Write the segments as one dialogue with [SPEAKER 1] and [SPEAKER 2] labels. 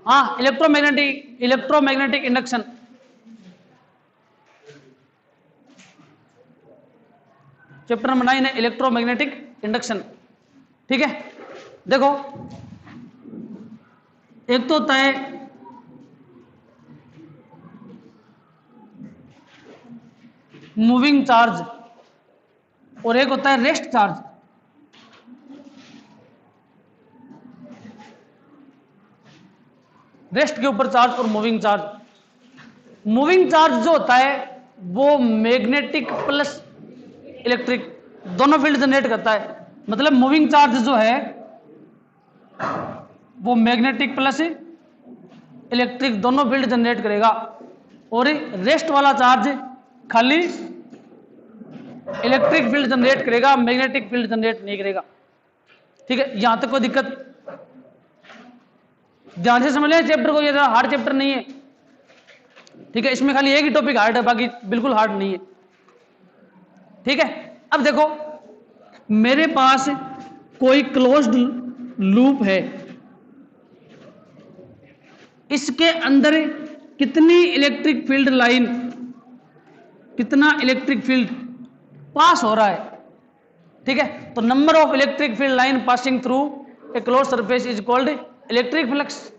[SPEAKER 1] हाँ, electromagnetic induction. Chapter number 9 है electromagnetic induction. ठीक है, देखो एक तो होता है मूविंग चार्ज और एक होता है रेस्ट चार्ज। रेस्ट के ऊपर चार्ज और मूविंग चार्ज। मूविंग चार्ज जो होता है वो मैग्नेटिक प्लस इलेक्ट्रिक दोनों फील्ड जनरेट करता है। मतलब मूविंग चार्ज जो है वो मैग्नेटिक प्लस इलेक्ट्रिक दोनों फील्ड जनरेट करेगा, और रेस्ट वाला चार्ज खाली इलेक्ट्रिक फील्ड जनरेट करेगा, मैग्नेटिक फील्ड जनरेट नहीं करेगा। ठीक है, यहां तक कोई दिक्कत? ध्यान से समझ लें चैप्टर को, ये हार्ड चैप्टर नहीं है। ठीक है, इसमें खाली एक ही टॉपिक हार्ड है, बाकी बिल्कुल हार्ड नहीं है। ठीक है, अब देखो मेरे पास कोई क्लोज्ड लूप है, इसके अंदर कितनी इलेक्ट्रिक फील्ड लाइन, कितना इलेक्ट्रिक फील्ड पास हो रहा है। ठीक है, तो number of electric field line passing through a close surface is called electric flux.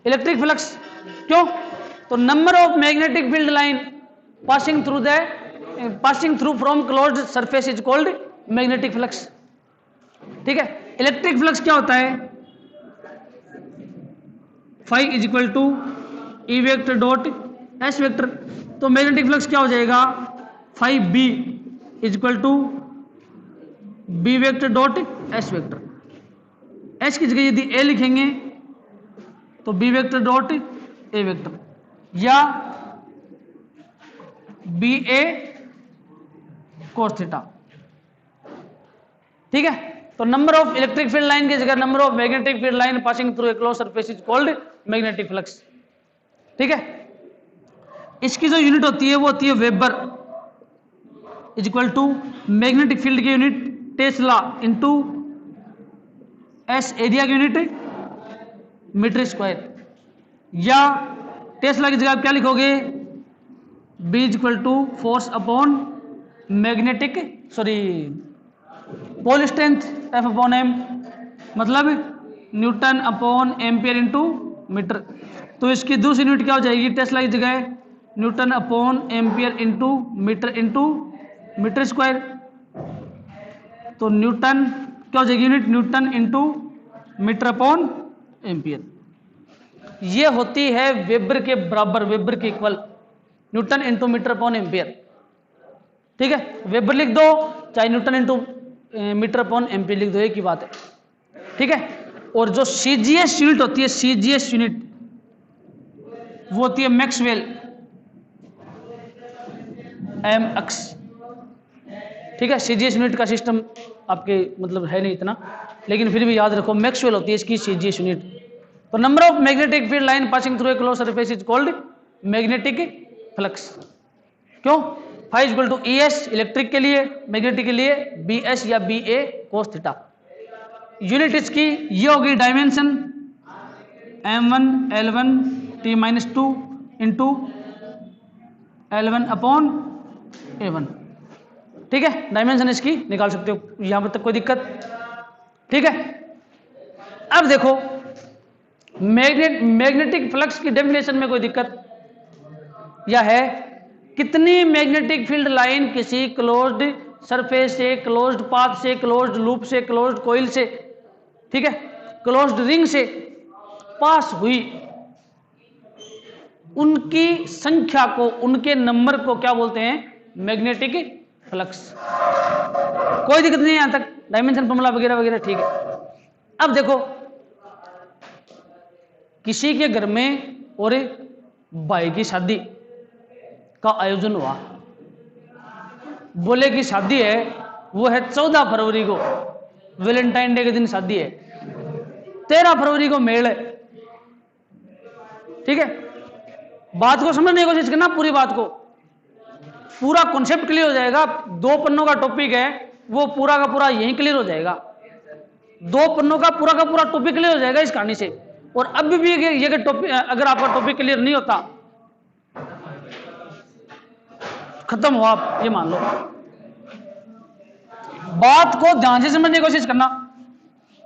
[SPEAKER 1] Electric flux क्यों? तो number of magnetic field line passing through from closed surface is called magnetic flux. ठीक है, इलेक्ट्रिक फ्लक्स क्या होता है? Phi is equal to E vector dot S vector. तो magnetic flux क्या हो जाएगा? Phi B is equal to B vector dot S vector. S की जगह यदि ए लिखेंगे तो B vector dot A vector, या बी ए कोस थीटा। ठीक है, तो number of electric field line की जगह number of magnetic field line passing through a close surface is called magnetic flux. ठीक है, इसकी जो यूनिट होती है वो होती है weber is equal to magnetic field की unit tesla into S area की यूनिट मीटर स्क्वायर, या टेस्ला की जगह आप क्या लिखोगे? B is equal to force upon magnetic pole strength F upon M, मतलब newton upon ampere into meter. तो इसकी दूसरी यूनिट क्या हो जाएगी? टेस्ला की जगह newton upon ampere into metre square. तो न्यूटन क्या हो जाएगी unit? Newton into metre upon ampere. ये होती है वेबर के बराबर, वेबर के equal, newton into metre upon ampere. ठीक है, वेबर लिख दो चाहे newton into metre upon ampere लिख दो, एक ही बात है। ठीक है, और जो सीजीएस यूनिट होती है, सीजीएस यूनिट वो होती है मैक्सवेल एम एक्स। ठीक है, सीजीएस यूनिट का सिस्टम आपके मतलब है नहीं इतना, लेकिन फिर भी याद रखो मैक्सवेल होती है इसकी सीजीएस यूनिट। तो number of magnetic field line passing through a close surface is called magnetic flux. क्यों? Phi equal to E S electric के लिए, मैग्नेटिक के लिए बी एस या B A cos theta. Unit इसकी ये होगी dimension m1 L1 T-2 into L1 upon A1। ठीक है, डायमेंशन इसकी निकाल सकते हो, यहां पर तक कोई दिक्कत? ठीक है, अब देखो मैग्नेटिक फ्लक्स की डेफिनेशन में कोई दिक्कत या है? कितनी मैग्नेटिक फील्ड लाइन किसी क्लोज्ड सरफेस से, क्लोज्ड पाथ से, क्लोज्ड लूप से, क्लोज्ड कॉइल से, ठीक है, क्लोज्ड रिंग से पास हुई, उनकी संख्या को, उनके नंबर को क्या बोलते हैं? Magnetic flux. कोई दिक्कत नहीं है यहां तक, डायमेंशन फॉर्मूला वगैरह वगैरह ठीक है। अब देखो किसी के घर में और भाई की शादी का आयोजन हुआ, बोले की शादी है, वो है 14 फरवरी को, वैलेंटाइन डे के दिन शादी है, 13 फरवरी को मेल है। ठीक है, बात को समझने की कोशिश करना, पूरी बात को, पूरा कॉन्सेप्ट क्लियर हो जाएगा। 2 पन्नों का टॉपिक है, वो पूरा का पूरा यहीं क्लियर हो जाएगा। 2 पन्नों का पूरा टॉपिक क्लियर हो जाएगा इस कहानी से। और अब भी ये टॉपिक, अगर आपका टॉपिक क्लियर नहीं होता, खत्म हो आप, ये मान लो। बात को ध्यान से समझने की कोशिश करना,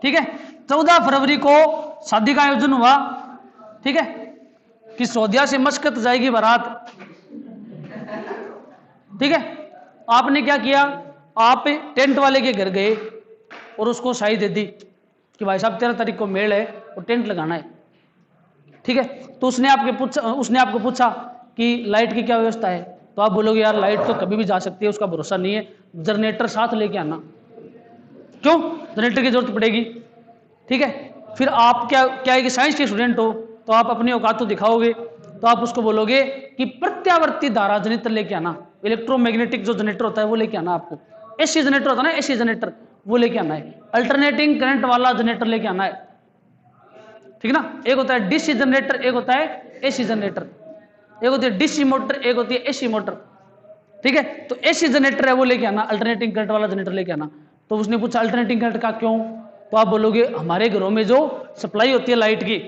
[SPEAKER 1] ठीक है। 14 फरवरी को शादी का आयोजन हुआ, ठीक है, कि सौदिया से मस्कत जाएगी बारात, ठीक है। आपने क्या किया, आप टेंट वाले के घर गए और उसको शाही दे दी कि भाई साहब 13 तारीख को मेल है और टेंट लगाना है, ठीक है। तो उसने आपको पूछा कि लाइट की क्या व्यवस्था है, तो आप बोलोगे यार लाइट तो कभी भी जा सकती है, उसका भरोसा नहीं है, जनरेटर साथ लेके आना। क्यों? जनरेटर की जरूरत पड़ेगी, ठीक है। फिर आप क्या है कि साइंस के स्टूडेंट हो, तो आप अपनी औकात तो दिखाओगे, तो आप उसको बोलोगे कि प्रत्यावर्ती धारा जनरेटर लेके आना, इलेक्ट्रोमैग्नेटिक जो जनरेटर होता है वो लेके आना आपको। एसी जनरेटर होता है ना, एसी जनरेटर, वो लेके आना है। अल्टरनेटिंग करंट वाला जनरेटर लेके आना है, ठीक ना। एक होता है डीसी जनरेटर, एक होता है एसी जनरेटर, एक होती है डीसी मोटर, एक होती है एसी मोटर, ठीक है। तो एसी जनरेटर है वो लेके आना, अल्टरनेटिंग करंट वाला जनरेटर लेके आना। तो उसने पूछा अल्टरनेटिंग करंट का क्यों, तो आप बोलोगे हमारे घरों में जो सप्लाई होती है लाइट की,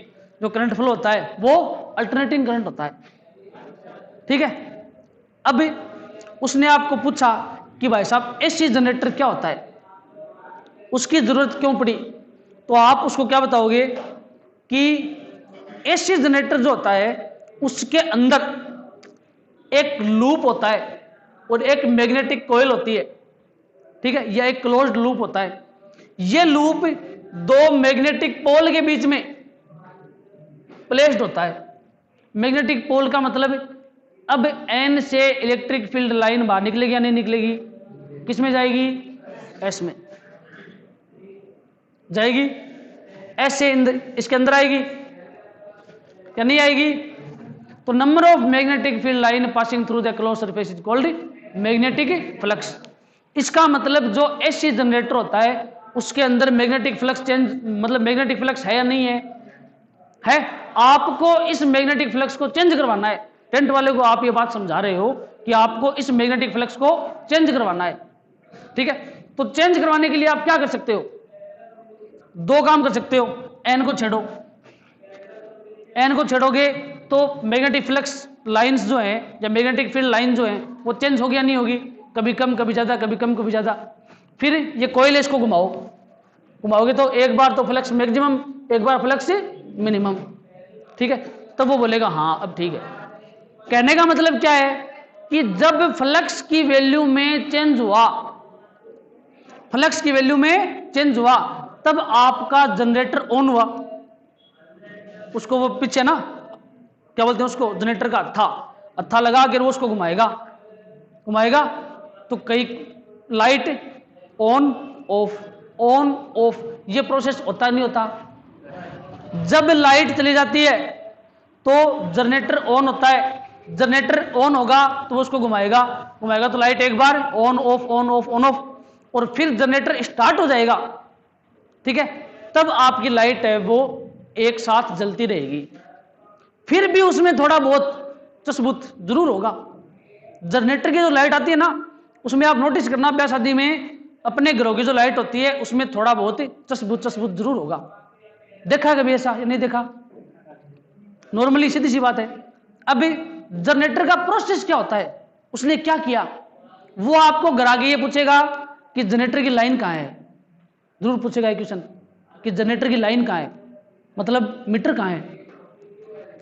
[SPEAKER 1] जो करंट फ्लो होता है वो अल्टरनेटिंग करंट होता है, ठीक है। अब उसने आपको पूछा कि भाई साहब एसी जनरेटर क्या होता है, उसकी जरूरत क्यों पड़ी, तो आप उसको क्या बताओगे कि एसी जनरेटर जो होता है उसके अंदर एक लूप होता है और एक मैग्नेटिक कॉइल होती है, ठीक है, यह एक क्लोज्ड लूप होता है। यह लूप 2 मैग्नेटिक पोल के बीच में प्लेस्ड होता है। मैग्नेटिक पोल का मतलब, अब एन से इलेक्ट्रिक फील्ड लाइन बाहर निकलेगी या नहीं निकलेगी, किस में जाएगी, एस में जाएगी, एस से इसके अंदर आएगी या नहीं आएगी। तो number of magnetic field line passing through the close surface is called magnetic flux. इसका मतलब जो एसी जनरेटर होता है उसके अंदर मैग्नेटिक फ्लक्स चेंज, मतलब मैग्नेटिक फ्लक्स है या नहीं है, आपको इस मैग्नेटिक फ्लक्स को चेंज करवाना है। टेंट वाले को आप ये बात समझा रहे हो कि आपको इस मैग्नेटिक फ्लक्स को चेंज करवाना है, ठीक है। तो चेंज करवाने के लिए आप क्या कर सकते हो, 2 काम कर सकते हो। एन को छेड़ो, एन को छेड़ोगे तो मैग्नेटिक फ्लक्स लाइंस जो है या मैग्नेटिक फील्ड लाइन जो है वो चेंज होगी या नहीं होगी, कभी कम कभी ज्यादा, कभी कम कभी ज्यादा। फिर ये कॉइल इसको घुमाओगे तो एक बार तो फ्लक्स मैक्सिमम, एक बार फ्लक्स मिनिमम, ठीक है। तब वो बोलेगा हाँ अब ठीक है। कहने का मतलब क्या है कि जब फ्लक्स की वैल्यू में चेंज हुआ, फ्लक्स की वैल्यू में चेंज हुआ, तब आपका जनरेटर ऑन हुआ। उसको वो पीछे ना क्या बोलते हैं उसको, जनरेटर का अत्था लगा के वो उसको घुमाएगा तो कई लाइट ऑन ऑफ ये प्रोसेस होता नहीं होता। जब लाइट चली जाती है तो जनरेटर ऑन होता है, जनरेटर ऑन होगा तो वो उसको घुमाएगा तो लाइट एक बार ऑन ऑफ और फिर जनरेटर स्टार्ट हो जाएगा, ठीक है। तब आपकी लाइट है वो एक साथ जलती रहेगी। फिर भी उसमें थोड़ा बहुत चस्बुत जरूर होगा। जनरेटर की जो लाइट आती है ना, उसमें आप नोटिस करना, ब्याह शादी में अपने घरों की जो लाइट होती है उसमें थोड़ा बहुत चस्बुत जरूर होगा। देखा कभी ऐसा या नहीं देखा? नॉर्मली सीधी सी बात है। अब जनरेटर का प्रोसेस क्या होता है, उसने क्या किया, वो आपको घर आके ये पूछेगा कि जनरेटर की लाइन कहाँ है। जरूर पूछेगा ये क्वेश्चन कि जनरेटर की लाइन कहाँ है, मतलब मीटर कहाँ है,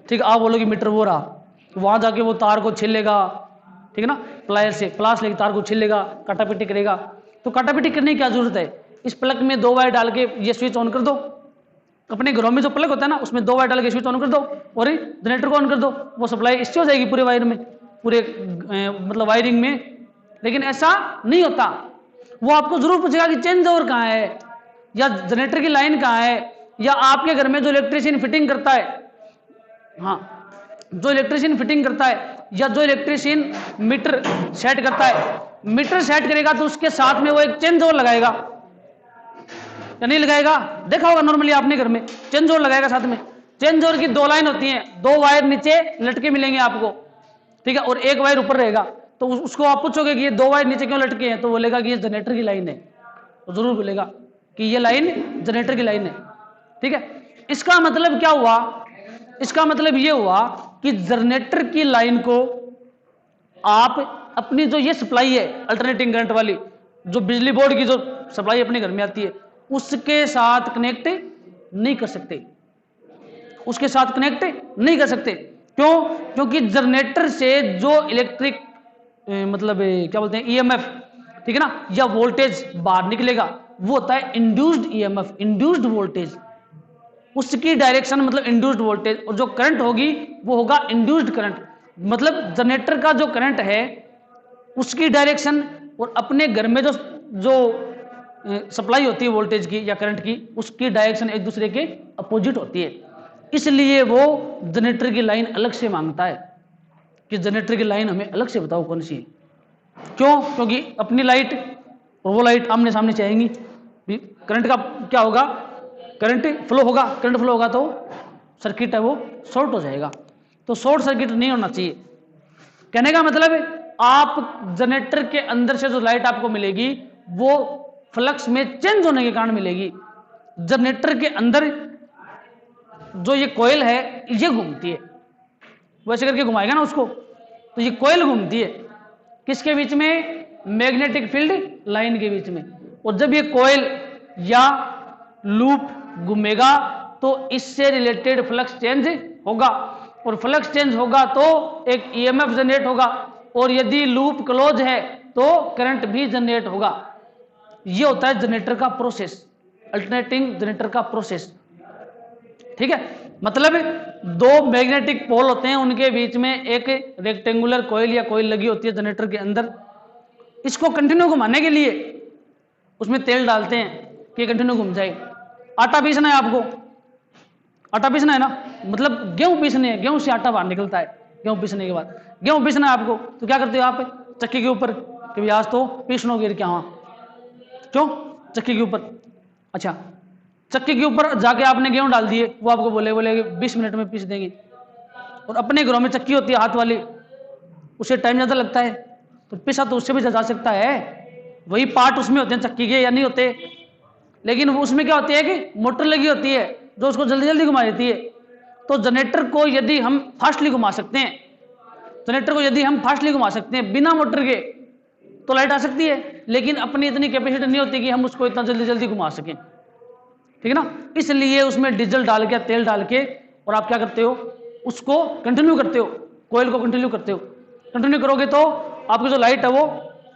[SPEAKER 1] ठीक है। आप बोलोगे मीटर वो रहा, वहां जाके वो तार को छीलेगा, ठीक है ना, प्लायर से प्लास लेके तार को छीलेगा, काटापीटी करेगा। तो काटापीटी करने की क्या जरूरत है, इस प्लग में 2 वायर डाल के ये स्विच ऑन कर दो। अपने घरों में जो प्लग होता है ना उसमें 2 वायर डाल के स्विच ऑन कर दो और जनरेटर को ऑन कर दो, वो सप्लाई इससे हो जाएगी पूरे वायर में, पूरे मतलब वायरिंग में। लेकिन ऐसा नहीं होता, वो आपको जरूर पूछेगा कि चेंज ओवर कहाँ है, या जनरेटर की लाइन कहाँ है, या आपके घर में जो इलेक्ट्रीशियन फिटिंग करता है, हाँ जो इलेक्ट्रीशियन फिटिंग करता है या जो इलेक्ट्रीशियन मीटर सेट करता है, मीटर सेट करेगा तो उसके साथ में वो एक चेंज ओवर लगाएगा या नहीं लगाएगा? देखा होगा नॉर्मली आपने घर में, चेंज ओवर लगाएगा साथ में। चेंज ओवर की 2 लाइन होती हैं, 2 वायर नीचे लटके मिलेंगे आपको, ठीक है, और 1 वायर ऊपर रहेगा। तो उसको आप पूछोगे कि ये 2 वायर नीचे क्यों लटके हैं, तो बोलेगा कि ये जनरेटर की लाइन है, तो जरूर बोलेगा कि ये लाइन जनरेटर की लाइन है। ठीक है, इसका मतलब क्या हुआ, इसका मतलब ये हुआ कि जनरेटर की लाइन को आप अपनी जो ये सप्लाई है अल्टरनेटिंग करंट वाली, जो बिजली बोर्ड की जो सप्लाई अपने घर में आती है, उसके साथ कनेक्ट नहीं कर सकते, उसके साथ कनेक्ट नहीं कर सकते। क्यों? क्योंकि जनरेटर से जो इलेक्ट्रिक मतलब क्या बोलते हैं ईएमएफ, ठीक है ना, या वोल्टेज बाहर निकलेगा वो होता है इंड्यूस्ड ईएमएफ, इंड्यूस्ड वोल्टेज, उसकी डायरेक्शन मतलब इंड्यूस्ड वोल्टेज, और जो करंट होगी वो होगा इंड्यूस्ड करंट। मतलब जनरेटर का जो करंट है उसकी डायरेक्शन और अपने घर में जो जो सप्लाई होती है वोल्टेज की या करंट की, उसकी डायरेक्शन एक दूसरे के अपोजिट होती है। इसलिए वो जनरेटर की लाइन अलग से मांगता है कि जनरेटर की लाइन हमें अलग से बताओ कौन सी है। क्यों? क्योंकि अपनी लाइट और वो लाइट आमने सामने चाहेंगी। करंट का क्या होगा, करंट फ्लो होगा, करंट फ्लो होगा तो सर्किट है वो शॉर्ट हो जाएगा, तो शॉर्ट सर्किट नहीं होना चाहिए। कहने का मतलब है आप जनरेटर के अंदर से जो लाइट आपको मिलेगी वो फ्लक्स में चेंज होने के कारण मिलेगी। जनरेटर के अंदर जो ये कॉइल है ये घूमती है, वैसे करके घुमाएगा ना उसको, तो ये कॉइल घूमती है किसके बीच में, मैग्नेटिक फील्ड लाइन के बीच में। और जब ये कॉइल या लूप घूमेगा तो इससे रिलेटेड फ्लक्स चेंज होगा, और फ्लक्स चेंज होगा तो एक ईएमएफ जनरेट होगा, और यदि लूप क्लोज है तो करंट भी जनरेट होगा। ये होता है जनरेटर का प्रोसेस, अल्टरनेटिंग जनरेटर का प्रोसेस। ठीक है, मतलब दो मैग्नेटिक पोल होते हैं, उनके बीच में एक रेक्टेंगुलर कॉइल या कॉइल लगी होती है जनरेटर के अंदर। इसको कंटिन्यू घुमाने के लिए उसमें तेल डालते हैं कि कंटिन्यू घूम जाए। आटा पीसना है आपको, आटा पीसना है ना, मतलब गेहूं पीसने है, गेहूं से आटा बाहर निकलता है। गेहूं पीसने के बाद गेहूं पीसना है आपको, तो क्या करते हो आप, चक्की के ऊपर कि आज तो पीसनो गिर के, हाँ क्यों, चक्की के ऊपर। अच्छा, चक्की के ऊपर जाके आपने गेहूं डाल दिए, वो आपको बोले 20 मिनट में पीस देंगे। और अपने घरों में चक्की होती है हाथ वाली, उसे टाइम ज़्यादा लगता है, तो पिसा तो उससे भी जा सकता है। वही पार्ट उसमें होते हैं चक्की के, या नहीं होते, लेकिन वो उसमें क्या होती है कि मोटर लगी होती है जो उसको जल्दी जल्दी घुमा देती है। तो जनरेटर को यदि हम फास्टली घुमा सकते हैं, जनरेटर को यदि हम फास्टली घुमा सकते हैं बिना मोटर के, तो लाइट आ सकती है, लेकिन अपनी इतनी कैपेसिटी नहीं होती कि हम उसको इतना जल्दी जल्दी घुमा सकें। ठीक है ना, इसलिए उसमें डीजल डाल के, तेल डाल के, और आप क्या करते हो, उसको कंटिन्यू करते हो, कोयल को कंटिन्यू करते हो। कंटिन्यू करोगे तो आपकी जो लाइट है वो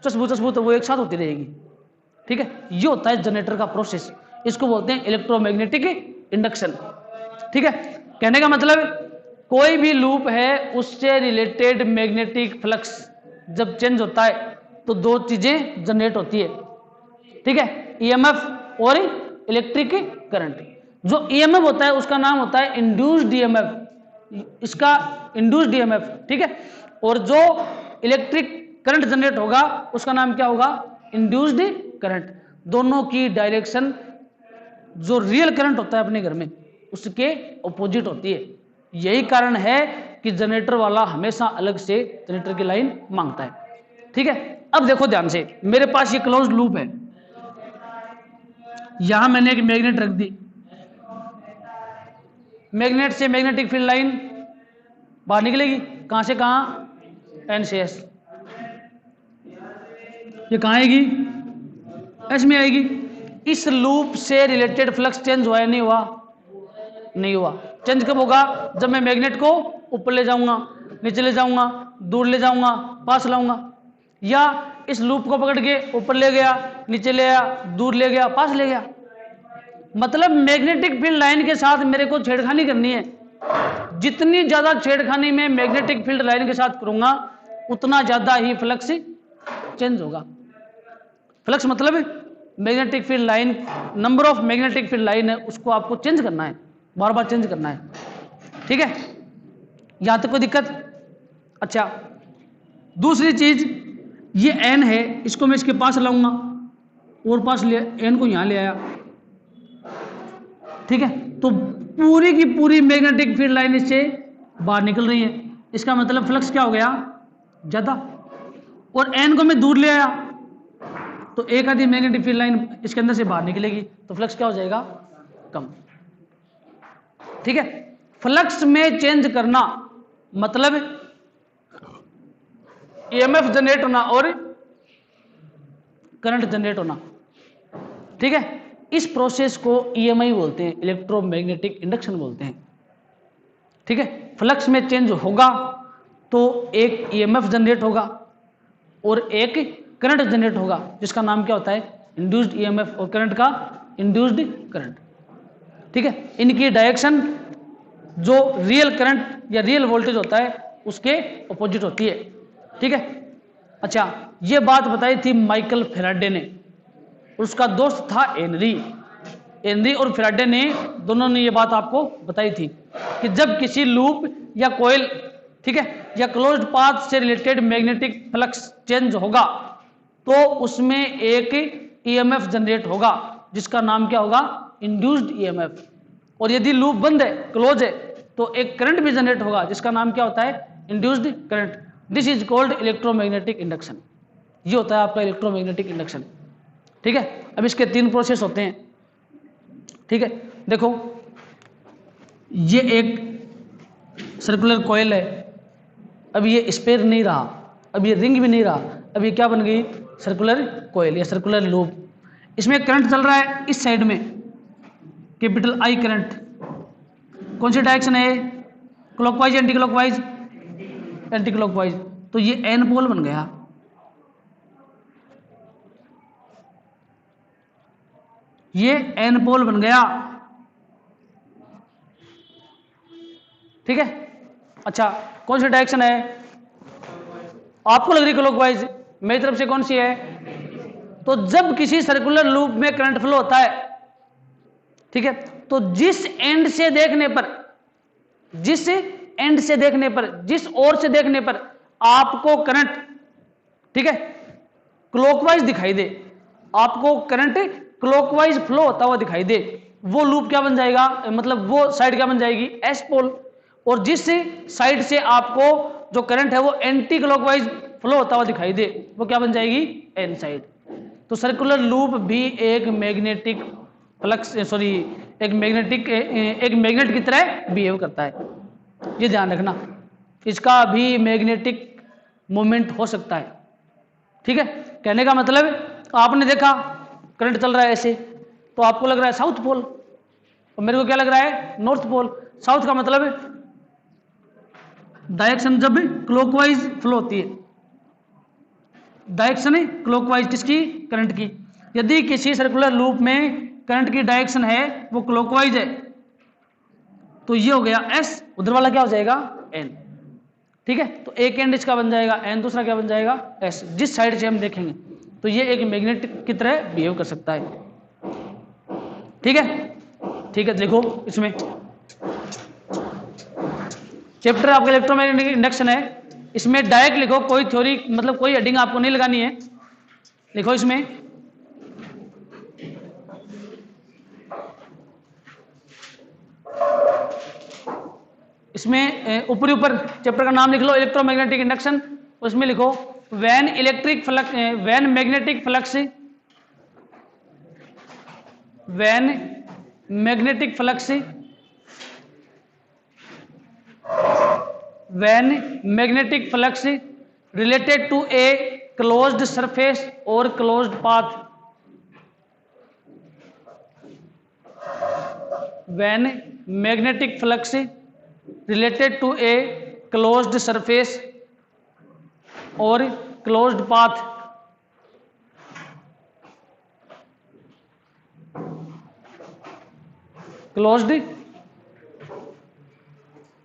[SPEAKER 1] चस्बू वो एक साथ होती रहेगी। ठीक है, ये होता है जनरेटर का प्रोसेस, इसको बोलते हैं इलेक्ट्रोमैग्नेटिक इंडक्शन। ठीक है, कहने का मतलब कोई भी लूप है उससे रिलेटेड मैग्नेटिक फ्लक्स जब चेंज होता है तो दो चीजें जनरेट होती है। ठीक है, ईएमएफ और इलेक्ट्रिक करंट। जो ईएमएफ होता है उसका नाम होता है इंड्यूस्ड ईएमएफ, इसका इंड्यूस्ड ईएमएफ। ठीक है, और जो इलेक्ट्रिक करंट जनरेट होगा उसका नाम क्या होगा, इंड्यूस्ड करंट। दोनों की डायरेक्शन जो रियल करंट होता है अपने घर में उसके ऑपोजिट होती है। यही कारण है कि जनरेटर वाला हमेशा अलग से जनरेटर की लाइन मांगता है। ठीक है, अब देखो ध्यान से, मेरे पास ये क्लोज्ड लूप है, यहां मैंने एक मैग्नेट रख दी, मैग्नेट से मैग्नेटिक फील्ड लाइन बाहर निकलेगी, कहां से कहां, एन से एस। ये कहां आएगी, एस में आएगी। इस लूप से रिलेटेड फ्लक्स चेंज हुआ या नहीं हुआ, नहीं हुआ। चेंज कब होगा, जब मैं मैग्नेट को ऊपर ले जाऊंगा, नीचे ले जाऊंगा, दूर ले जाऊंगा, पास लाऊंगा, या इस लूप को पकड़ के ऊपर ले गया, नीचे ले आया, दूर ले गया, पास ले गया। मतलब मैग्नेटिक फील्ड लाइन के साथ मेरे को छेड़खानी करनी है। जितनी ज्यादा छेड़खानी में मैग्नेटिक फील्ड लाइन के साथ करूंगा उतना ज्यादा ही फ्लक्स चेंज होगा। फ्लक्स मतलब magnetic field line, number of magnetic field line है उसको आपको चेंज करना है, बार बार चेंज करना है। ठीक है, यहां तक कोई दिक्कत। अच्छा, दूसरी चीज, ये एन है, इसको मैं इसके पास लाऊंगा और पास ले, एन को यहां ले आया। ठीक है, तो पूरी की पूरी मैग्नेटिक फील्ड लाइन इससे बाहर निकल रही है, इसका मतलब फ्लक्स क्या हो गया, ज्यादा। और एन को मैं दूर ले आया, तो एक आधी मैग्नेटिक फील्ड लाइन इसके अंदर से बाहर निकलेगी, तो फ्लक्स क्या हो जाएगा, कम। ठीक है, फ्लक्स में चेंज करना मतलब ईएमएफ जनरेट होना और करंट जनरेट होना। ठीक है, इस प्रोसेस को ईएमआई बोलते हैं, इलेक्ट्रोमैग्नेटिक इंडक्शन बोलते हैं। ठीक है, फ्लक्स में चेंज होगा तो एक ईएमएफ जनरेट होगा और एक करंट जनरेट होगा, जिसका नाम क्या होता है, इंड्यूस्ड ईएमएफ, और करंट का इंड्यूस्ड करंट। ठीक है, इनकी डायरेक्शन जो रियल करंट या रियल वोल्टेज होता है उसके अपोजिट होती है। ठीक है, अच्छा, ये बात बताई थी माइकल फैराडे ने, उसका दोस्त था हेनरी और फैराडे ने, दोनों ने ये बात आपको बताई थी कि जब किसी लूप या कॉइल, ठीक है, या क्लोज्ड पाथ से रिलेटेड मैग्नेटिक फ्लक्स चेंज होगा तो उसमें एक ईएमएफ जनरेट होगा, जिसका नाम क्या होगा, इंड्यूस्ड ईएमएफ। और यदि लूप बंद है, क्लोज है, तो एक करंट भी जनरेट होगा, जिसका नाम क्या होता है, induced current. This is called electromagnetic induction. ये होता है आपका इलेक्ट्रोमैग्नेटिक इंडक्शन। ठीक है, अब इसके 3 प्रोसेस होते हैं। ठीक है, देखो ये एक सर्कुलर कॉइल है, अब ये स्पेयर नहीं रहा, अब ये रिंग भी नहीं रहा, अब ये क्या बन गई, सर्कुलर कॉइल या सर्कुलर लूप। इसमें करंट चल रहा है इस साइड में, कैपिटल आई करंट। कौन सी डायरेक्शन है, clockwise anti clockwise, anti clockwise. तो ये एन पोल बन गया, ये एन पोल बन गया। ठीक है, अच्छा, कौन सी डायरेक्शन है, आपको लग रही क्लॉकवाइज, मेरी तरफ से कौन सी है। तो जब किसी सर्कुलर लूप में करंट फ्लो होता है, ठीक है, तो जिस एंड से देखने पर, जिस एंड से देखने पर, जिस ओर से देखने पर आपको करंट, ठीक है, क्लॉकवाइज दिखाई दे, आपको करंट क्लॉकवाइज फ्लो होता हुआ दिखाई दे, वो लूप क्या बन जाएगा, मतलब वो साइड क्या बन जाएगी, एस पोल। और जिस साइड से आपको जो करंट है वो एंटी क्लॉकवाइज फ्लो होता हुआ दिखाई दे, वो क्या बन जाएगी, एन साइड। तो सर्कुलर लूप भी एक मैग्नेटिक फ्लक्स, सॉरी, एक मैग्नेट की तरह बिहेव करता है। ये ध्यान रखना, इसका भी मैग्नेटिक मोमेंट हो सकता है। ठीक है, कहने का मतलब, आपने देखा करंट चल रहा है ऐसे, तो आपको लग रहा है साउथ पोल, और मेरे को क्या लग रहा है, नॉर्थ पोल। साउथ का मतलब डायरेक्शन जब क्लॉकवाइज फ्लो होती है, डायरेक्शन क्लॉकवाइज किसकी, करंट की। यदि किसी सर्कुलर लूप में करंट की डायरेक्शन है वो क्लॉकवाइज है, तो ये हो गया एस, उधर वाला क्या हो जाएगा, एन। ठीक है, तो एक एंड इसका बन जाएगा एन, दूसरा क्या बन जाएगा, एस, जिस साइड से हम देखेंगे। तो ये एक मैग्नेट की तरह बिहेव कर सकता है। ठीक है, ठीक है, देखो इसमें चैप्टर आपका इलेक्ट्रोमैग्नेटिक इंडक्शन है, इसमें डायरेक्ट लिखो, कोई थ्योरी मतलब कोई हेडिंग आपको नहीं लगानी है, लिखो इसमें ऊपरी ऊपर चैप्टर का नाम लिख लो, इलेक्ट्रोमैग्नेटिक इंडक्शन। उसमें लिखो when electric flux, when magnetic flux, when magnetic flux, when magnetic flux related to a closed surface or closed path, when magnetic flux related to a closed surface or closed path, closed,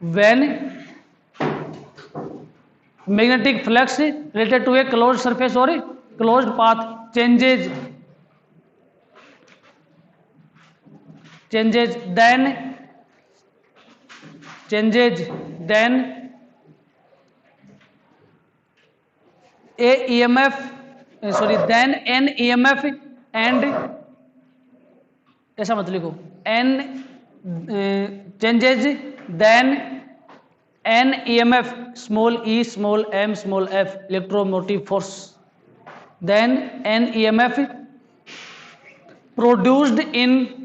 [SPEAKER 1] when magnetic flux related to a closed surface or a closed path changes, then a EMF, then an EMF and, ऐसा मत लिखो, n changes then an EMF small e small m small f electromotive force, then an EMF produced in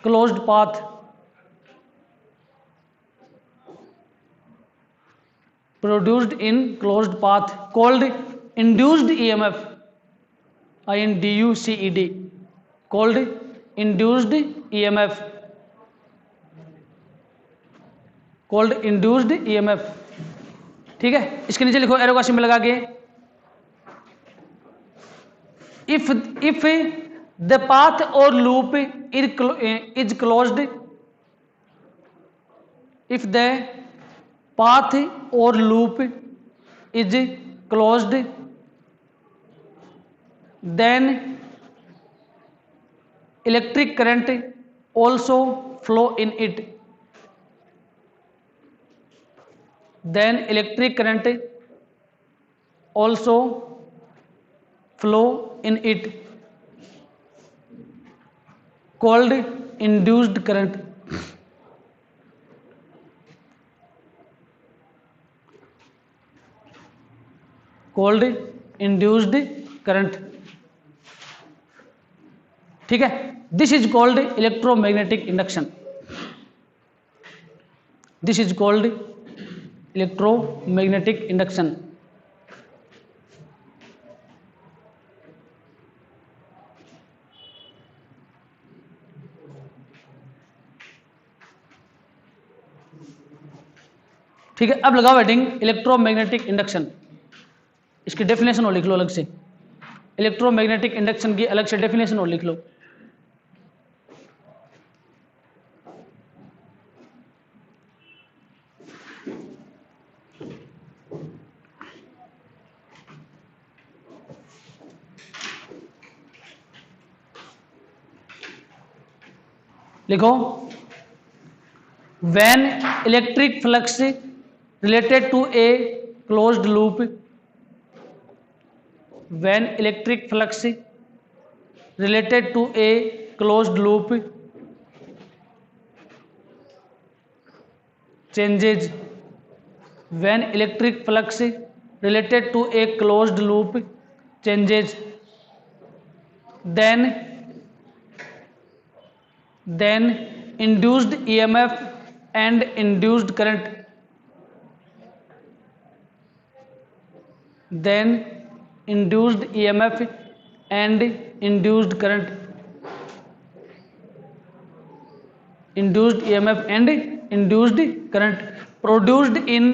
[SPEAKER 1] closed path called induced EMF, INDUCED, called induced EMF, ठीक है। इसके नीचे लिखो arrow का symbol लगा के, if the path or loop is closed, if the path or loop is closed, then electric current also flow in it, then electric current also flow in it, called induced current, ठीक है। This is called electromagnetic induction, ठीक है। अब लगाओ heading electromagnetic induction, इसकी definition और लिख लो अलग से, इलेक्ट्रोमैग्नेटिक इंडक्शन की अलग से डेफिनेशन और लिख लो। लिखो, when electric flux related to a closed loop, when electric flux related to a closed loop changes, when electric flux related to a closed loop changes, then induced EMF and induced current, then induced EMF and induced current, induced EMF and induced current produced in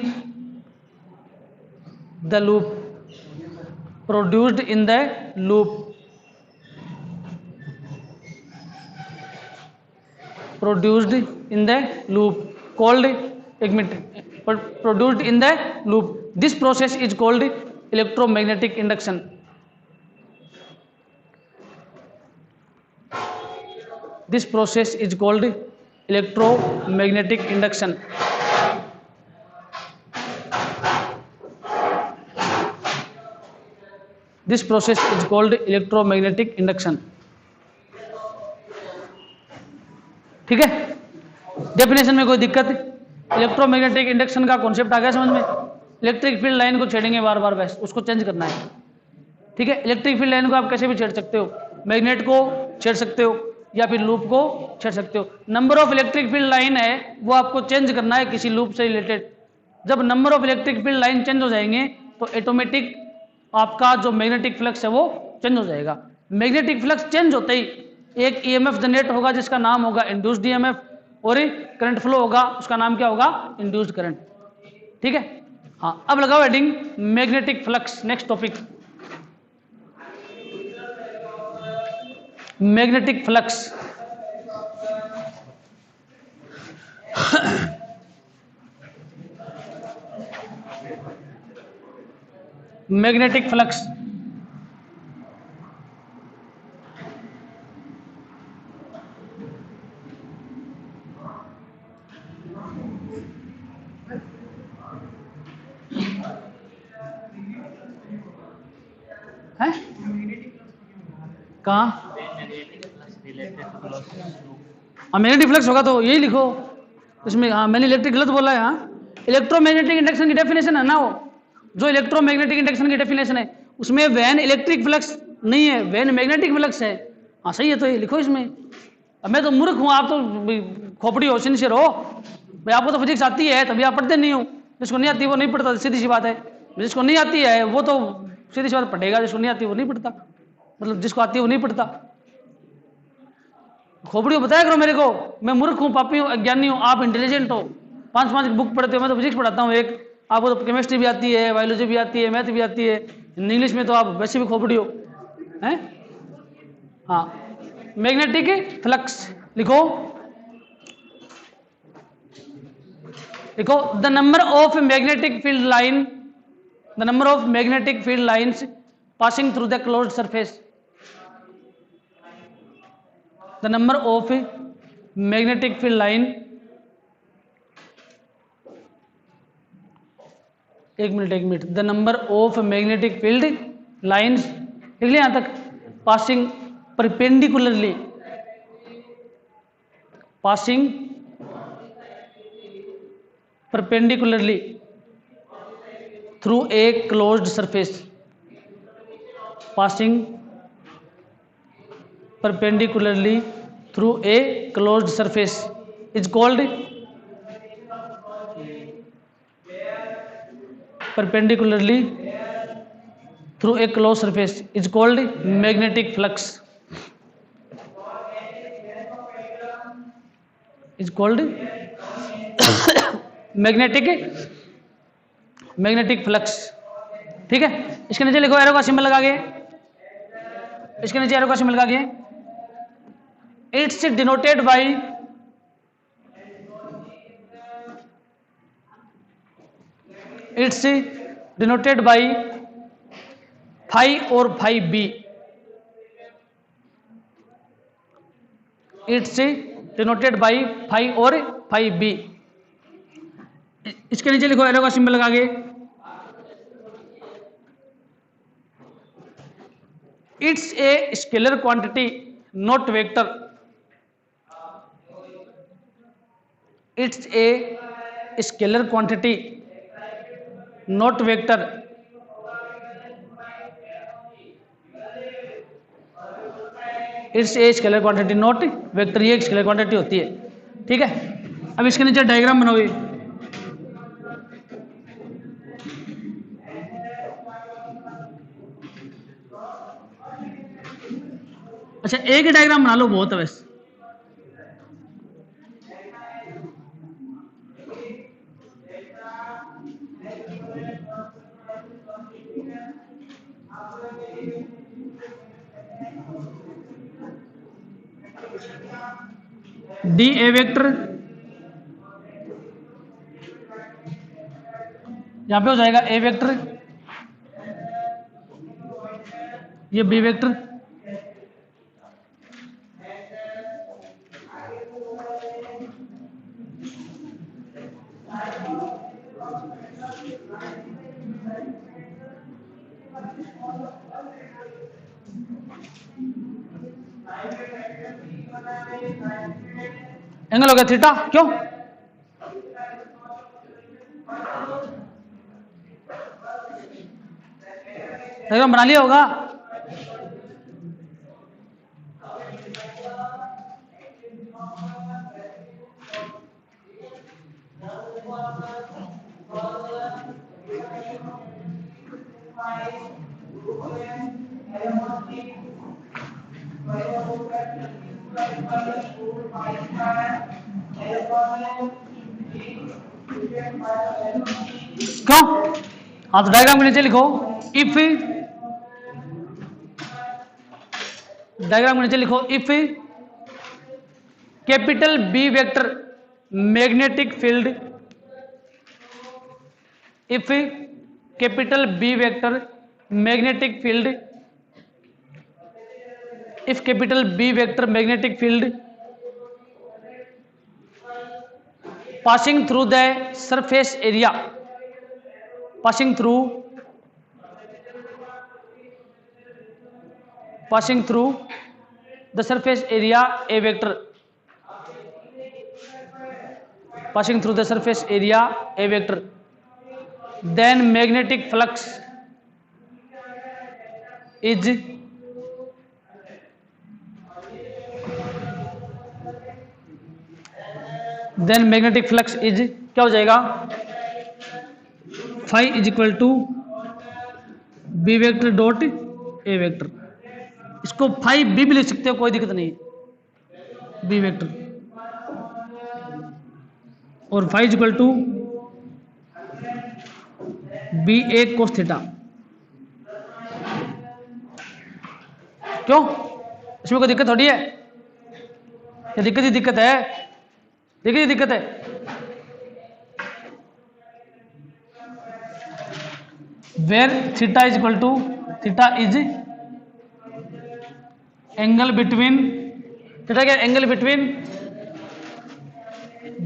[SPEAKER 1] the loop, produced in the loop, produced in the loop, called, एक minute, produced in the loop, this process is called electromagnetic induction, this process is called electromagnetic induction, this process is called electromagnetic induction, ठीक है। Definition में कोई दिक्कत? Electromagnetic induction का concept आ गया समझ में? इलेक्ट्रिक फील्ड लाइन को छेड़ेंगे बार बार, बस उसको चेंज करना है, ठीक है। इलेक्ट्रिक फील्ड लाइन को आप कैसे भी छेड़ सकते हो, मैग्नेट को छेड़ सकते हो या फिर लूप को छेड़ सकते हो। Number of electric field line है वो आपको चेंज करना है किसी लूप से रिलेटेड। जब number of electric field line change हो जाएंगे तो ऑटोमेटिक आपका जो मैग्नेटिक फ्लक्स है वो चेंज हो जाएगा। मैग्नेटिक फ्लक्स चेंज होते ही एक ईएमएफ जनरेट होगा जिसका नाम होगा इंड्यूस्ड ईएमएफ, और करंट फ्लो होगा उसका नाम क्या होगा? इंड्यूस्ड करंट, ठीक है। हाँ, अब लगाओ heading magnetic flux. Next topic magnetic flux. Magnetic flux है कहाँ? मैग्नेटिक फ्लक्स होगा तो यही लिखो इसमें हाँ मैंने इलेक्ट्रिक गलत बोला है। हाँ इलेक्ट्रोमैग्नेटिक इंडक्शन की डेफिनेशन है ना, वो जो इलेक्ट्रोमैग्नेटिक इंडक्शन की डेफिनेशन है उसमें वैन इलेक्ट्रिक फ्लक्स नहीं है, वैन मैग्नेटिक फ्लक्स है। हाँ सही है, तो ये लिखो इसमें। अब मैं तो मूर्ख हूँ, आप तो खोपड़ी हो, सिंसियर हो भाई, आपको तो फिजिक्स आती है तभी आप पढ़ते नहीं हो, जिसको नहीं आती वो नहीं पढ़ता, सीधी सी बात है। जिसको नहीं आती है वो तो सीधी सी बात पढ़ेगा, जिसको नहीं आती वो नहीं पढ़ता, मतलब जिसको आती है वो नहीं पढ़ता। खोपड़ी हो बताया करो मेरे को, मैं मूर्ख हूँ, पापी हूँ, अज्ञानी हूँ, आप इंटेलिजेंट हो, 5-5 बुक पढ़ते हो, मैं तो फिजिक्स पढ़ाता हूँ एक, आपको तो केमिस्ट्री भी आती है, बायोलॉजी भी आती है, मैथ भी आती है, इंग्लिश में तो आप वैसे भी खोपड़ी हो हैं। हाँ मैग्नेटिक फ्लक्स लिखो, देखो the number of magnetic field line, the number of magnetic field lines passing through the closed surface, the number of magnetic field line, एक minute, the number of magnetic field lines लिख लिया यहां तक, passing perpendicularly, passing perpendicularly through a closed surface, passing perpendicularly through a closed surface is called, perpendicularly through a closed surface is called magnetic flux, is called magnetic flux. ठीक है, इसके नीचे लिखो arrow का सिंबल लगा के, इसके नीचे एरो का सिंबल लगा के, it's denoted by, it's denoted by phi और phi B, it's denoted by phi और फाई बी। इसके नीचे लिखो एरो का सिंबल लगा के, it's a scalar quantity not vector, it's a scalar quantity not vector, it's a scalar quantity not vector, ये scalar quantity होती है। ठीक है, अब इसके नीचे डायग्राम बनाओगे, अच्छा एक ही डायग्राम बना लो बहुत है वैसे, डी ए वेक्टर यहां पे हो जाएगा, ए वेक्टर, ये बी वेक्टर, एंगल हो गया थीटा, क्यों डायग्राम बना लिया होगा। क्यों, हाँ तो डायग्राम के नीचे लिखो, इफ, डायग्राम के नीचे लिखो, if capital B vector magnetic field, if capital B vector magnetic field, if capital B vector magnetic field passing through the surface area, passing through the surface area A vector, passing through the surface area A vector, then magnetic flux is क्या हो जाएगा, phi is equal to B vector dot A vector. इसको phi B भी लिख सकते हो, कोई दिक्कत नहीं है, बी वेक्टर, और phi is equal to B A cos theta. क्यों, इसमें कोई दिक्कत थोड़ी है, या दिक्कत ही दिक्कत है, देखिए दिक्कत है। Where theta is equal to, theta is angle between, theta क्या, angle between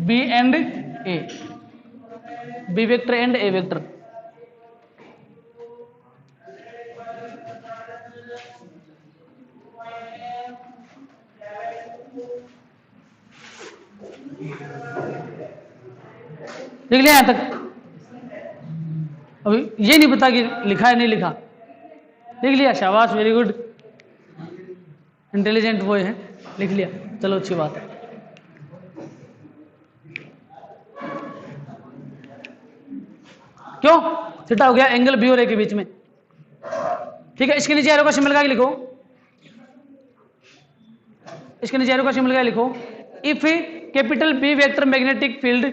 [SPEAKER 1] B and A, B vector and A vector. लिख लिया यहां तक? अभी ये नहीं पता कि लिखा है नहीं लिखा, लिख लिया, शाबाश, वेरी गुड, इंटेलिजेंट बॉय है, लिख लिया, चलो अच्छी बात है। क्यों, थीटा हो गया एंगल बी और ए के बीच में, ठीक है। इसके नीचे एरो का सिंबल क्या लिखो, इसके नीचे एरो का सिंबल क्या लिखो, if capital B vector magnetic field,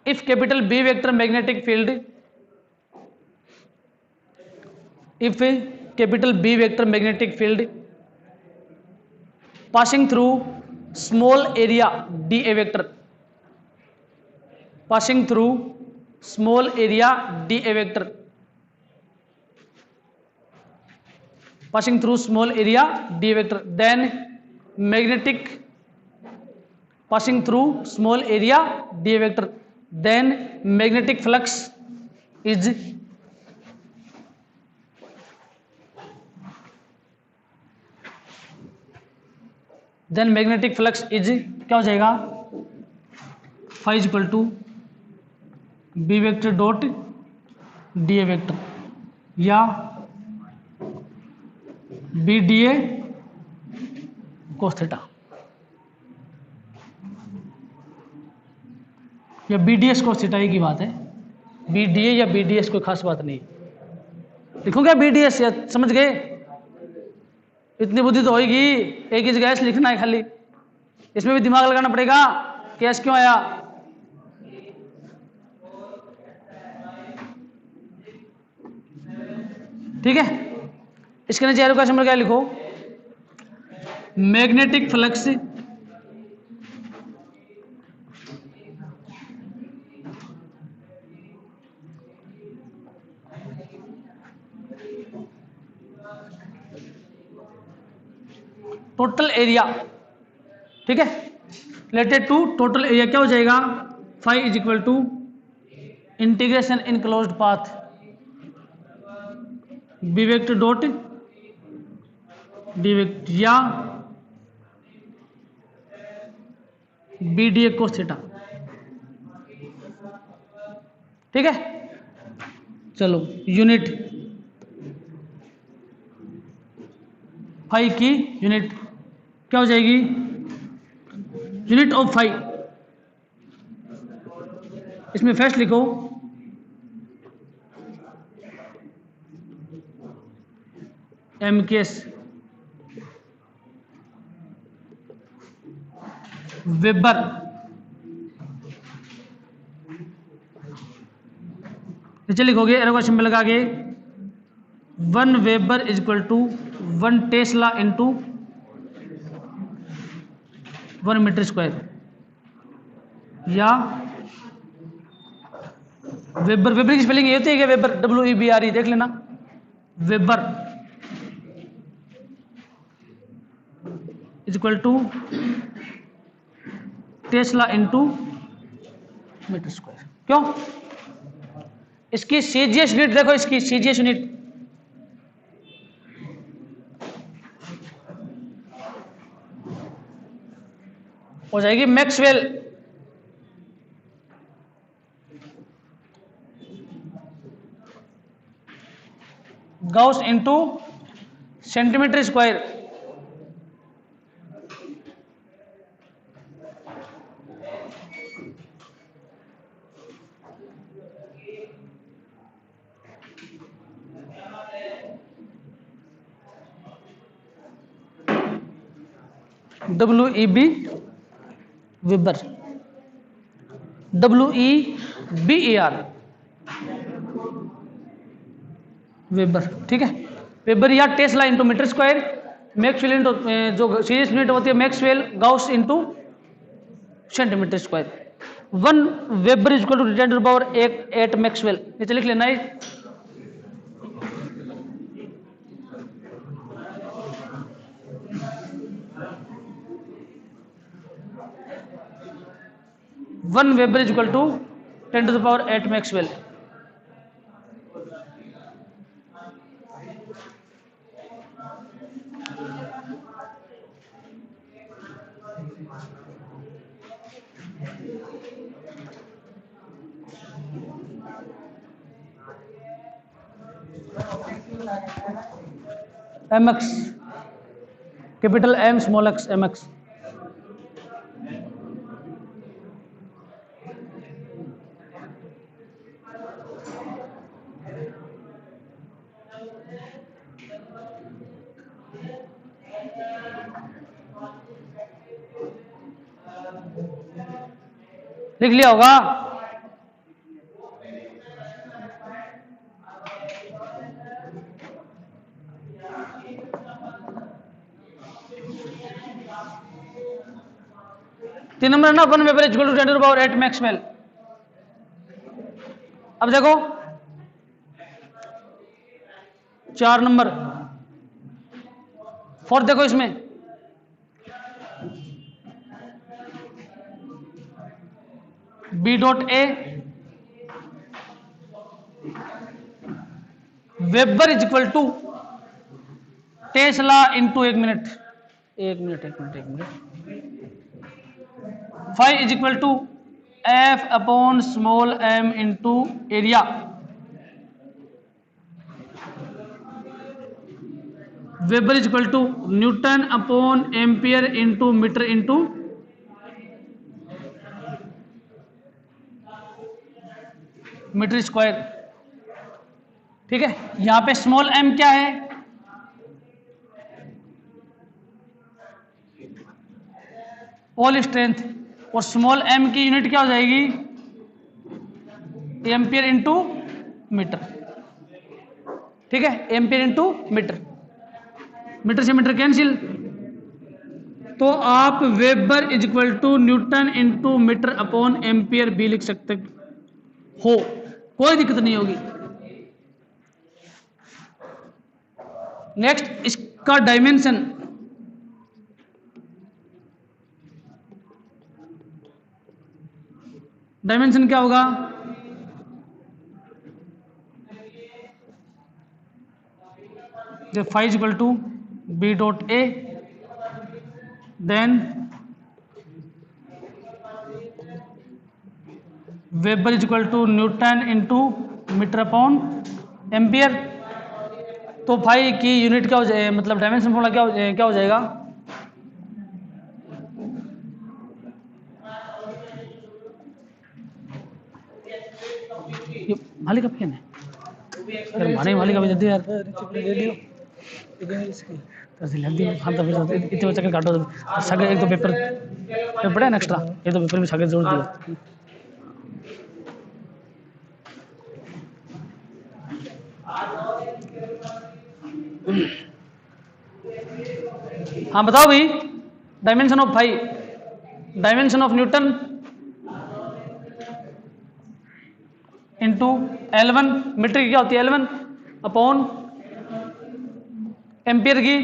[SPEAKER 1] if capital B vector magnetic field, if capital B vector magnetic field passing through small area dA vector, passing through small area dA vector, passing through small area dA vector, then magnetic, passing through small area dA vector, then magnetic flux is क्या हो जाएगा, phi is equal to B vector dot d A vector, या B d A cos theta, या B d S cos theta, की बात है, B d ए या B d S कोई खास बात नहीं, लिखूंगा बी डी एस, या समझ गए, इतनी बुद्धि तो होगी, एक ही जगह एस लिखना है खाली, इसमें भी दिमाग लगाना पड़ेगा कि एस क्यों आया। ठीक है, इसके नीचे एरो का सिंबल क्या लिखो, मैग्नेटिक फ्लक्स टोटल एरिया, ठीक है, रिलेटेड टू टोटल एरिया, क्या हो जाएगा, phi is equal to integration in closed path B vector dot d vector, या B d A cos theta. ठीक है, चलो यूनिट, फाई की यूनिट क्या हो जाएगी, यूनिट ऑफ फाई, इसमें फर्स्ट लिखो एम के एस, वेबर, नीचे लिखोगे एरो का सिंबल लगा के 1 weber is equal to 1 tesla into 1 metre square, या वेबर, वेबर की स्पेलिंग ये होती है क्या, वेबर WEBR, देख लेना, weber is equal to tesla into metre square. क्यों, इसकी सीजीएस यूनिट देखो, इसकी सीजीएस यूनिट हो जाएगी maxwell gauss into centimetre square. WEB weber, WEBER weber, ठीक है। वेबर या tesla into metre square, maxwell into जो सीरीज यूनिट होती है maxwell gauss into centimetre square. 1 weber is equal to 10 to the power 8 maxwell. नीचे लिख लेना है। One weber is equal to 10 to the power 8 maxwell. mx capital M small x mx। लिख लिया होगा। तीन नंबर है ना, 1 weber equal to 10 to the power 8 maxwell. अब देखो 4 नंबर 4 देखो, इसमें B.A weber is equal to tesla into 1 minute 5 is equal to F upon small m into area. Weber is equal to newton upon ampere into metre into metre square, ठीक है। यहां पे small m क्या है? All strength, और small m की unit क्या हो जाएगी? एम्पियर इंटू मीटर, ठीक है। एम्पियर इंटू मीटर, मीटर से मीटर कैंसिल, तो आप weber is equal to newton into metre upon ampere भी लिख सकते हो, कोई दिक्कत नहीं होगी। नेक्स्ट, इसका डायमेंशन, डायमेंशन क्या होगा? Phi is equal to B.A, then weber is equal to newton into metre upon ampere. तो फाई की यूनिट क्या हो जाए, मतलब डायमेंशन फॉर्मूला क्या हो जाएगा? ये मालिक का पेन है यार, माने मालिक का भी जल्दी यार ले लियो जल्दी हाँ। तो फिर इतने चक्कर काटो, सागर एक तो पेपर है ना एक्स्ट्रा, ये तो पेपर में सागर जोड़ दियो। हाँ बताओ भाई, dimension of phi, dimension of newton into L1, metre की क्या होती है L1 अपॉन एम्पियर की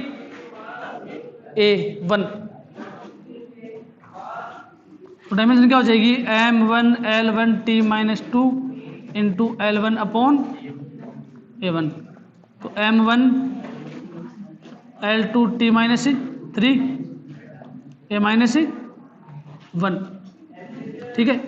[SPEAKER 1] A1। तो डायमेंशन क्या हो जाएगी? M1 L1 T-2 into L1 upon A1। तो M1 L2 T-3 A-, 1, ठीक है।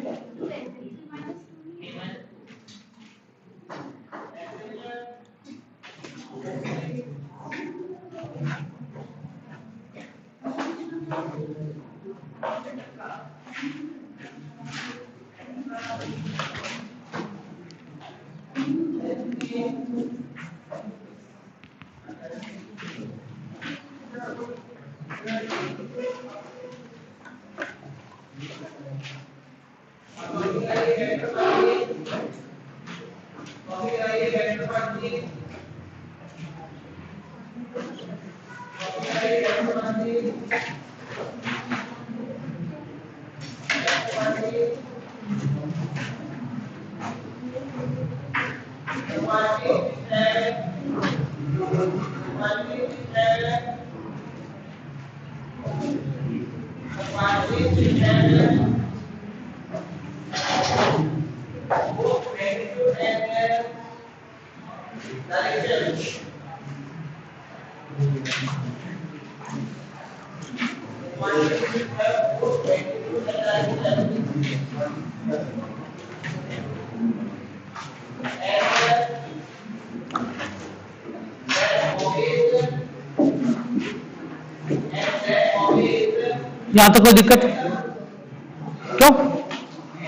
[SPEAKER 1] यहां तो कोई दिक्कत क्यों?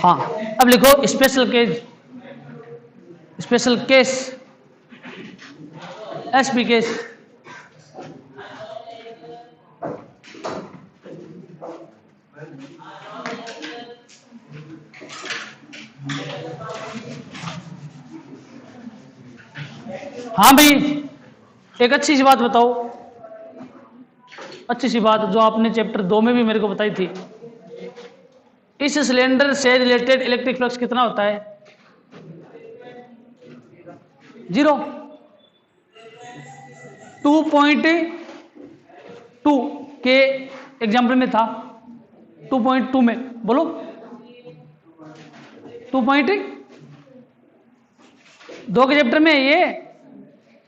[SPEAKER 1] हाँ, अब लिखो special case, special case, SP case. हाँ भाई, एक अच्छी सी बात बताओ, अच्छी सी बात जो आपने चैप्टर 2 में भी मेरे को बताई थी। इस सिलेंडर से रिलेटेड इलेक्ट्रिक फ्लक्स कितना होता है? 0। 2.2 के एग्जाम्पल में था, 2.2 में बोलो 2.2 के चैप्टर में ये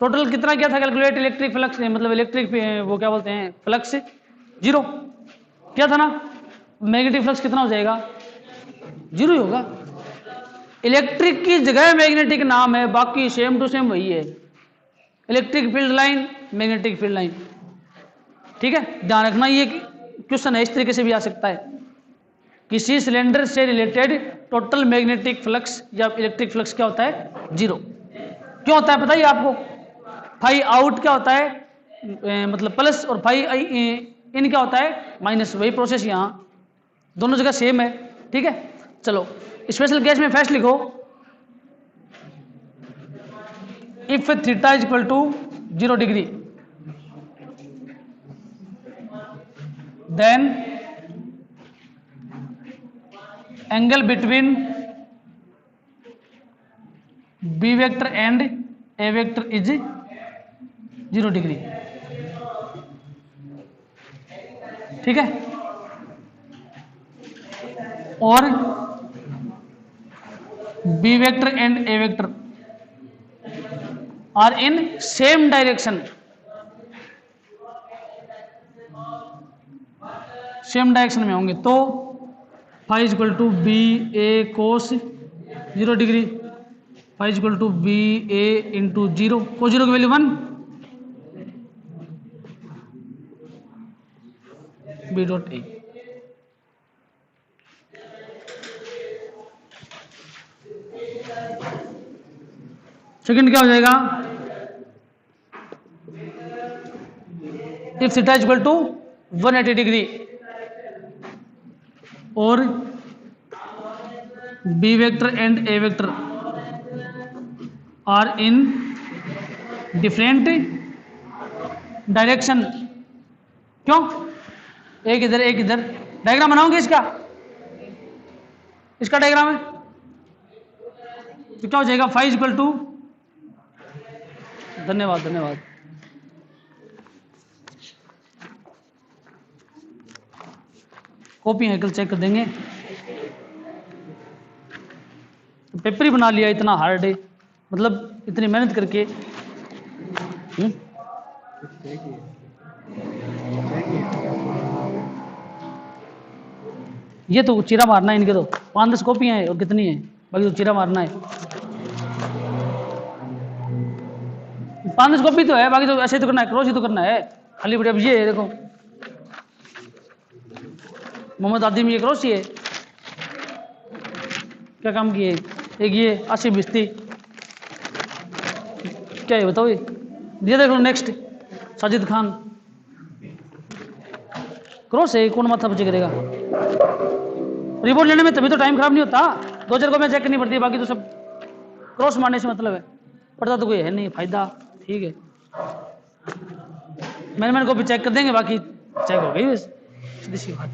[SPEAKER 1] टोटल कितना क्या था कैलकुलेट इलेक्ट्रिक फ्लक्स, मतलब इलेक्ट्रिक वो क्या बोलते हैं फ्लक्स, 0 क्या था ना। मैग्नेटिक फ्लक्स कितना हो जाएगा? 0 ही होगा। इलेक्ट्रिक की जगह मैग्नेटिक नाम है, बाकी सेम टू सेम वही है। Electric field line, magnetic field line, ठीक है। ध्यान रखना, ये क्वेश्चन है, इस तरीके से भी आ सकता है। किसी सिलेंडर से रिलेटेड टोटल मैग्नेटिक फ्लक्स या इलेक्ट्रिक फ्लक्स क्या होता है? 0। क्यों होता है पता है आपको? फाई आउट क्या होता है, मतलब प्लस, और फाई इन क्या होता है? माइनस। वही प्रोसेस यहां दोनों जगह सेम है, ठीक है। चलो स्पेशल केस में फर्स्ट लिखो, if theta is equal to 0 degree then angle between B vector and A vector is 0 degree, ठीक है। और B vector and A vector are in same direction, same direction में होंगे, तो phi is equal to B A cos 0 degree, phi is equal to B A into 0, cos 0 की value 1, B dot A. Second क्या हो जाएगा? If theta is equal to 180 degree और B vector and A vector are in different direction, क्यों? एक इधर एक इधर। डायग्राम बनाओगे इसका, इसका डायग्राम है तो क्या हो जाएगा? फाई इक्वल टू, धन्यवाद धन्यवाद, कॉपी है कल चेक कर देंगे। तो पेपर ही बना लिया, इतना हार्ड है, मतलब इतनी मेहनत करके। ये तो चीरा मारना है इनके, तो 5-10 कॉपियां हैं और कितनी है, बाकी तो चीरा मारना है। 5-10 कॉपी तो है, बाकी तो ऐसे तो करना है, क्रॉस ही तो करना है खाली बड़े। अब ये है देखो, मोहम्मद आदिम ये क्रॉस ही है, क्या काम किए। एक ये आसिफ बिस्ती, क्या है बताओ ये देख लो। नेक्स्ट साजिद खान, क्रॉस है, कौन माथा बचे करेगा। रिपोर्ट लेने में तभी तो टाइम खराब नहीं होता, 2-4 को मैं चेक करनी पड़ती है, बाकी तो सब क्रॉस मारने से मतलब है, पड़ता तो कोई है नहीं फायदा। ठीक है, मैनेजमेंट को भी चेक कर देंगे, बाकी चेक हो गई बस, सीधी सी बात।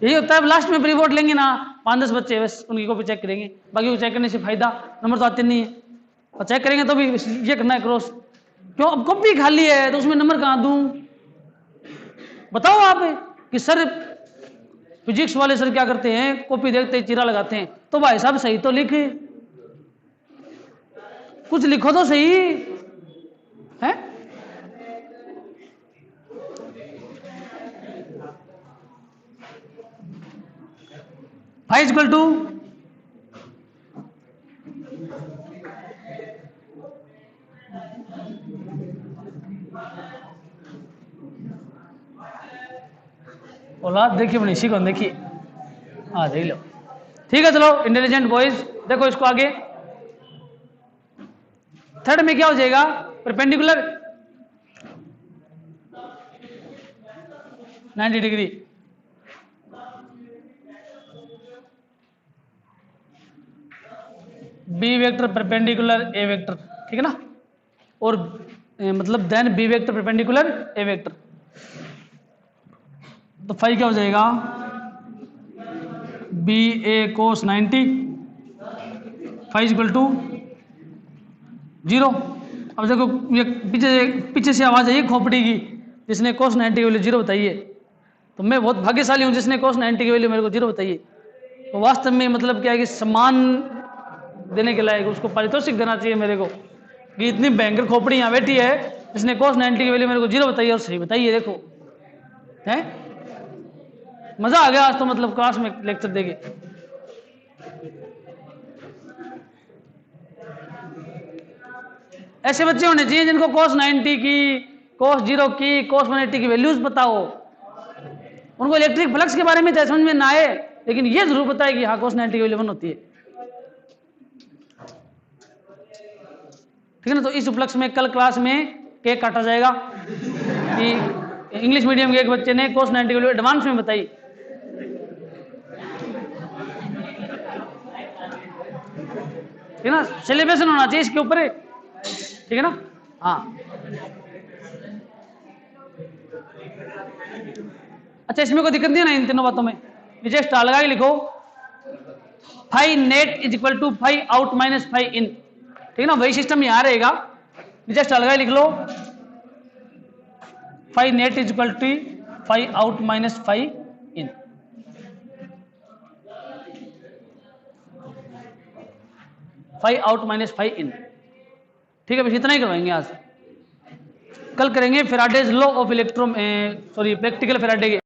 [SPEAKER 1] यही होता है, लास्ट में रिपोर्ट लेंगे ना 5-10 बच्चे, बस उनकी कॉपी चेक करेंगे, बाकी को चेक करने से फायदा, नंबर तो आते नहीं है। और चेक करेंगे तो भी ये करना है क्रॉस, क्यों, अब कॉपी खाली है तो उसमें नंबर कहाँ दूं। बताओ आप कि सर फिजिक्स वाले सर क्या करते हैं, कॉपी देखते ही चीरा लगाते हैं, तो भाई साहब सही तो लिखे, कुछ लिखो तो सही है। फाइव इक्वल टू औलाद देखिए बनी, इसी को देखिए, हाँ देख लो। ठीक है चलो इंटेलिजेंट बॉयज, देखो इसको आगे। थर्ड में क्या हो जाएगा, perpendicular 90 degree, B vector perpendicular A vector, ठीक है ना, और मतलब then B vector perpendicular A vector, तो फाइव क्या हो जाएगा, B A cos 90, phi equal to 0। अब देखो ये पीछे से आवाज आई खोपड़ी की, जिसने कोस 90 की वैल्यू 0 बताई है, तो मैं बहुत भाग्यशाली हूं जिसने कोस 90 की वैल्यू मेरे को 0 बताई है। तो वास्तव में मतलब क्या है कि सम्मान देने के लायक, उसको पारितोषिक देना चाहिए मेरे को, कि इतनी भयंकर खोपड़ी यहाँ बैठी है जिसने कोस 90 की वैल्यू मेरे को 0 बताई है और सही बताई है। देखो है, मजा आ गया आज तो, मतलब क्लास में लेक्चर देके। ऐसे बच्चे होने चाहिए जिनको कोस 90 की, कोस 0 की, कोस 180 की वैल्यूज पता हो, उनको इलेक्ट्रिक फ्लक्स के बारे में चाहे समझ में ना आए, लेकिन ये जरूर पता है कि हाँ कोस 90 की वैल्यू 1 होती है। ठीक है ना, तो इस उपलक्ष्य में कल क्लास में केक काटा जाएगा कि इंग्लिश मीडियम के एक बच्चे ने कोस 90 की वैल्यू एडवांस में बताई। ठीक है ना, सेलिब्रेशन होना चाहिए इसके ऊपर, ठीक है ना। हाँ अच्छा, इसमें कोई दिक्कत नहीं है ना इन तीनों बातों में। नीचे स्टार लगा के लिखो, phi net is equal to 5 out minus 5 in, ठीक है ना, वही सिस्टम यहां रहेगा। नीचे स्टार लगा के लिख लो, 5 net is equal to 5 out minus 5 in. Phi out minus 5 in, ठीक है, बस इतना ही करवाएंगे आज। कल करेंगे Faraday's law of electro, sorry practical Faraday के